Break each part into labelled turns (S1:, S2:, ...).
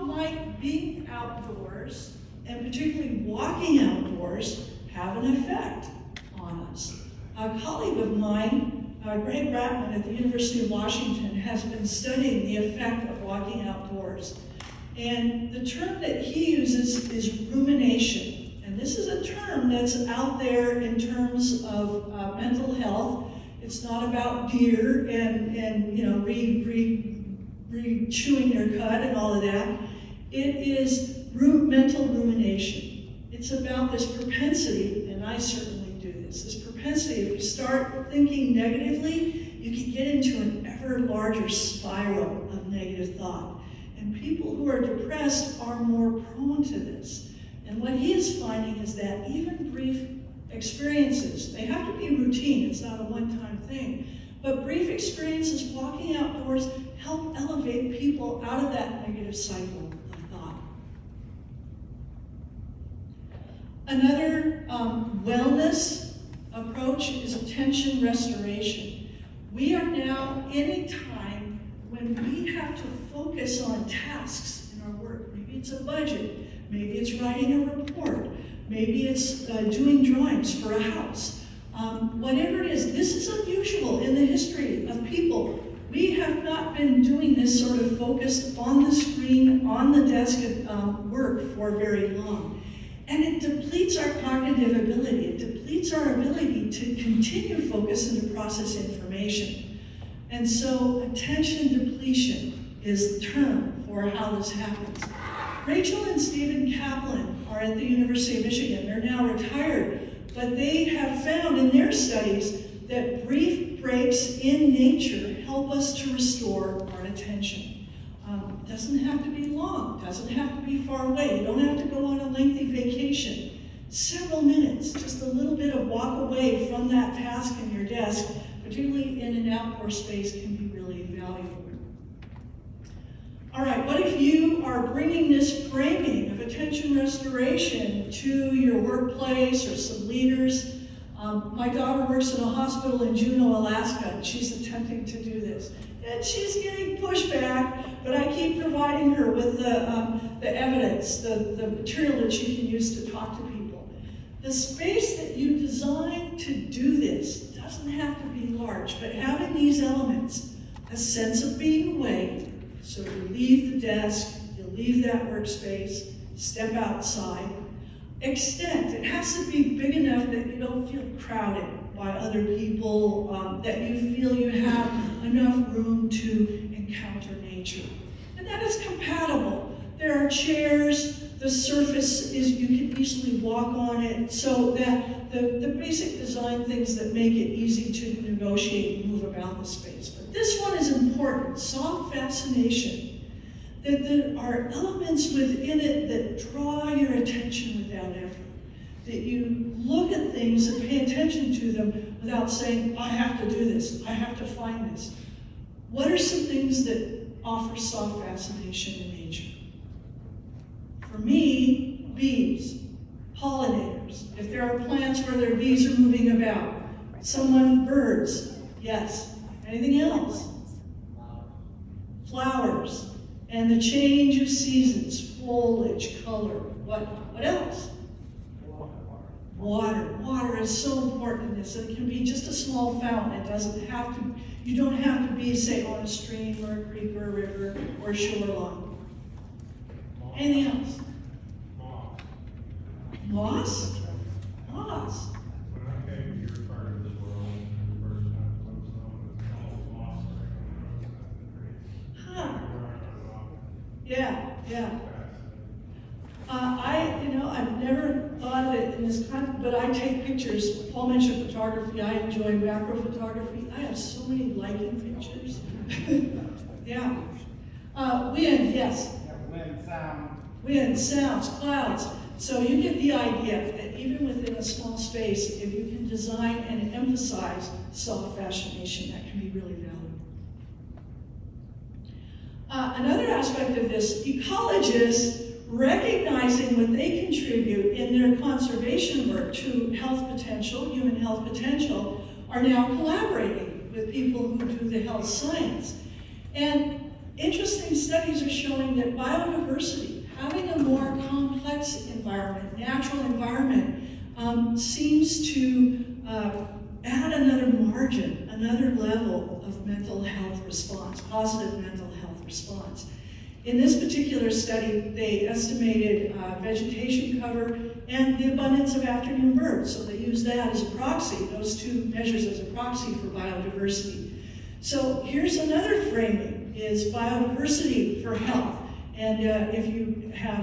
S1: might being outdoors, and particularly walking outdoors, have an effect on us? A colleague of mine, Greg Ratman at the University of Washington, has been studying the effect of walking outdoors. And the term that he uses is rumination. And this is a term that's out there in terms of mental health. It's not about deer and you know, chewing your cud and all of that. It is mental rumination. It's about this propensity, and I certainly do this propensity, if you start thinking negatively, you can get into an ever larger spiral of negative thought. And people who are depressed are more prone to this. And what he is finding is that even brief experiences, they have to be routine, it's not a one-time thing, but brief experiences walking outdoors help elevate people out of that negative cycle of thought. Another wellness approach is attention restoration. We are now in a time when we have to focus on tasks in our work. Maybe it's a budget, maybe it's writing a report, maybe it's doing drawings for a house. Whatever it is, this is unusual in the history of people. We have not been doing this sort of focused on the screen, on the desk at work for very long. And it depletes our cognitive ability. It depletes our ability to continue focus and to process information. And so attention depletion is the term for how this happens. Rachel and Stephen Kaplan are at the University of Michigan. They're now retired, but they have found in their studies that brief breaks in nature help us to restore our attention. It doesn't have to be long, doesn't have to be far away. You don't have to go on a lengthy vacation. Several minutes, just a little bit of walk away from that task in your desk, particularly in an outdoor space, can be really valuable. All right, what if you are bringing this framing of attention restoration to your workplace or some leaders? My daughter works in a hospital in Juneau, Alaska, and she's attempting to do this. And she's getting pushback, but I keep providing her with the evidence, the material that she can use to talk to people. The space that you design to do this doesn't have to be large, but having these elements, a sense of being away, so you leave the desk, you leave that workspace, step outside. Extent, it has to be big enough that you don't feel crowded by other people, that you feel you have enough room to encounter nature. And that is compatible. There are chairs, the surface is, you can easily walk on it, so that the basic design things that make it easy to negotiate and move about the space. But this one is important, soft fascination. That there are elements within it that draw your attention without effort. That you look at things and pay attention to them without saying, I have to do this, I have to find this. What are some things that offer soft fascination in nature? For me, bees, pollinators. If there are plants where their bees are moving about. Birds, yes. Anything else? Flowers. And the change of seasons, foliage, color, what else? Water. Water is so important in this. It can be just a small fountain. It doesn't have to, you don't have to be, say, on a stream or a creek or a river or a shoreline. Anything else? Moss? Moss.
S2: When I came to your part of this world, the first time I was on, it was moss.
S1: Huh. Yeah. I've never thought of it in this kind, but I take pictures. Paul mentioned photography. I enjoy macro photography. I have so many lighting pictures. Yeah. Wind, yes.
S3: Wind, sound.
S1: Wind, sounds, clouds. So you get the idea that even within a small space, if you can design and emphasize soft fascination, that can be really valuable. Another aspect of this, ecologists recognizing what they contribute in their conservation work to health potential, human health potential, are now collaborating with people who do the health science. And interesting studies are showing that biodiversity, having a more complex environment, natural environment, seems to add another margin, another level of mental health response, positive mental health response. In this particular study, they estimated vegetation cover and the abundance of afternoon birds. So they used that as a proxy, those two measures as a proxy for biodiversity. So here's another framing, is biodiversity for health. And if you have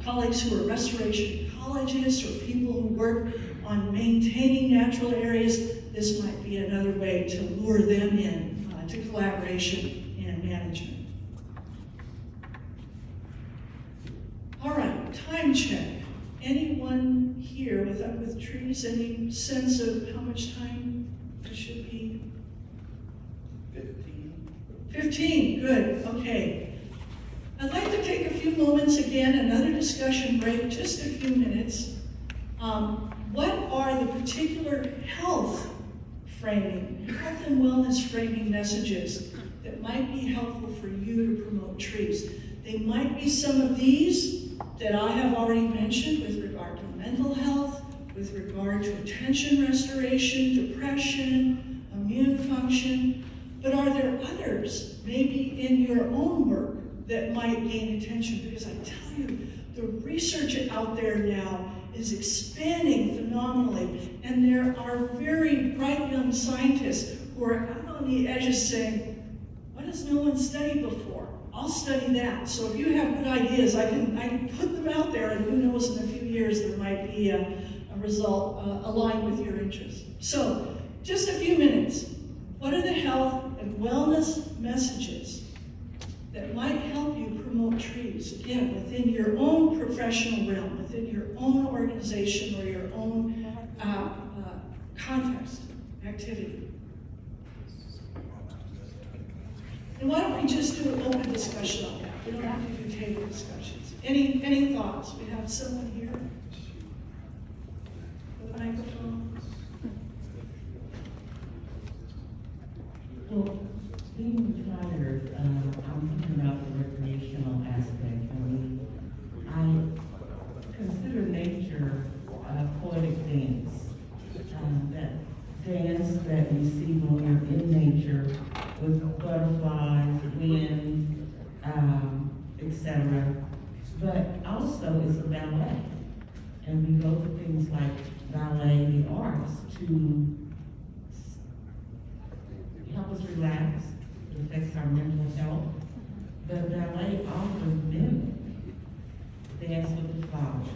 S1: colleagues who are restoration ecologists or people who work on maintaining natural areas, this might be another way to lure them in to collaboration and management. All right, time check. Anyone here with trees, any sense of how much time it should be?
S2: 15.
S1: 15, good, okay. I'd like to take a few moments again, another discussion break, just a few minutes. What are the particular health framing, health and wellness framing messages that might be helpful for you to promote trees? They might be some of these that I have already mentioned with regard to mental health, with regard to attention restoration, depression, immune function. But are there others, maybe in your own work, that might gain attention? Because I tell you, the research out there now is expanding phenomenally, and there are very bright young scientists who are out on the edges saying, what has no one studied before? I'll study that. So if you have good ideas, I can put them out there, and who knows, in a few years there might be a result aligned with your interests. So just a few minutes. What are the health and wellness messages that might help you promote trees, again, within your own professional realm, within your own organization or your own context, activity? And why don't we just do an open discussion on that? We don't have to do table discussions. Any thoughts? We have someone here with a microphone.
S3: Well, being retired, I'm thinking about the recreational aspect. I consider nature poetic dance. That dance that we see when we're in nature with butterflies, wind, etc. But also it's a ballet. And we go to things like ballet, the arts, to help us relax. It affects our mental health. But ballet offers mimic, dance with the flowers,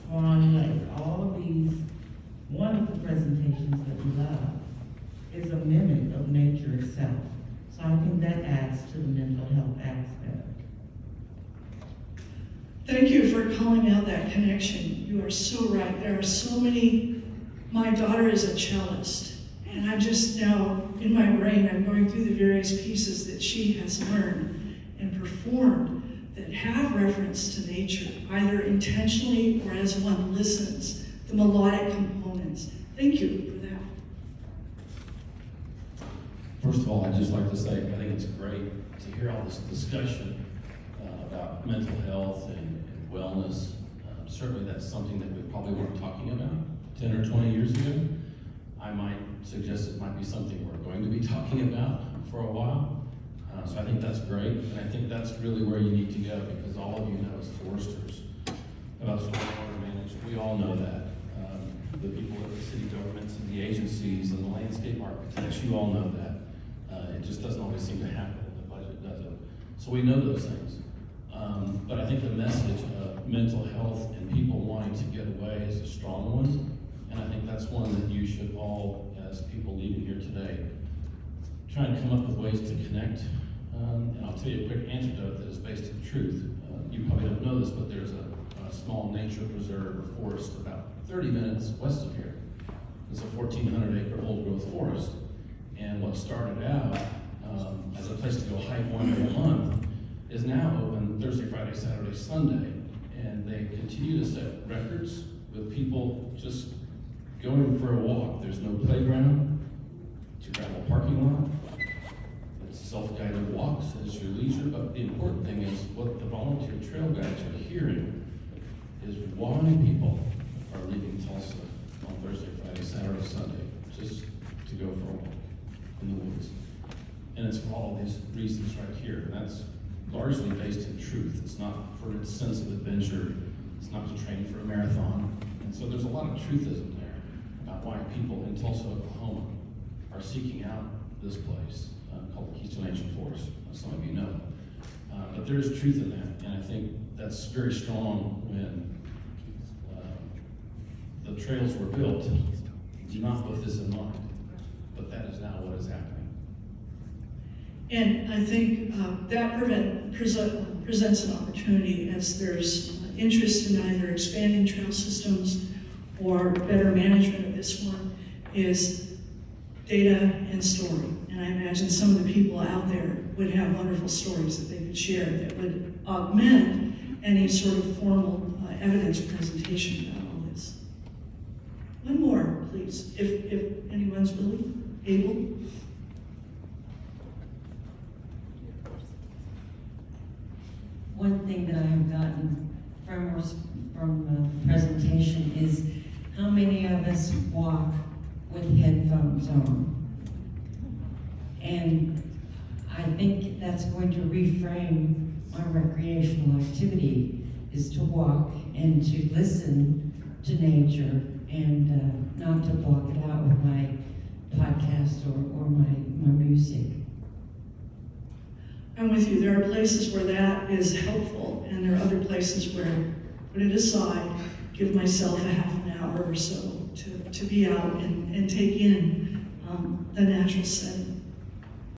S3: Swan Lake, all of these wonderful presentations that we love is a mimic of nature itself. So I think that adds to the mental health aspect.
S1: Thank you for calling out that connection. You are so right. There are so many. My daughter is a cellist, and I'm just now, in my brain, I'm going through the various pieces that she has learned and performed that have reference to nature, either intentionally or as one listens, the melodic components. Thank you for that.
S4: First of all, I'd just like to say, I think it's great to hear all this discussion about mental health and wellness. Certainly that's something that we probably weren't talking about 10 or 20 years ago. I might suggest it might be something we're going to be talking about for a while. So I think that's great, and I think that's really where you need to go, because all of you know as foresters about stormwater management. We all know that. The people at the city governments and the agencies and the landscape architects, you all know that. It just doesn't always seem to happen in the budget, does it? So we know those things. But I think the message of mental health and people wanting to get away is a strong one. And I think that's one that you should all, as people leaving here today, try and come up with ways to connect. And I'll tell you a quick anecdote that is based in truth. You probably don't know this, but there's a small nature preserve or forest about 30 minutes west of here. It's a 1,400-acre old-growth forest. And what started out as a place to go hike one day a month is now open Thursday, Friday, Saturday, Sunday. And they continue to set records with people just going for a walk. There's no playground, it's a gravel parking lot. It's self-guided walks as your leisure, but the important thing is what the volunteer trail guides are hearing is why people are leaving Tulsa on Thursday, Friday, Saturday, Sunday, just to go for a walk in the woods. And it's for all these reasons right here. And that's largely based in truth. It's not for its sense of adventure. It's not to train for a marathon. And so there's a lot of truthism there about why people in Tulsa, Oklahoma are seeking out this place called the Keystone Ancient Forest. Some of you know. But there is truth in that. And I think that's very strong when the trails were built, not with this in mind. But that is now what is happening.
S1: And I think that presents an opportunity as there's interest in either expanding trail systems or better management of this one, is data and story. And I imagine some of the people out there would have wonderful stories that they could share that would augment any sort of formal evidence presentation about all this. One more, please, if anyone's willing, able.
S5: One thing that I have gotten from the presentation is how many of us walk with headphones on. And I think that's going to reframe my recreational activity, is to walk and to listen to nature and not to block it out with my podcast or my music.
S1: I'm with you. There are places where that is helpful, and there are other places where put it aside, give myself a half an hour or so to be out and take in the natural setting.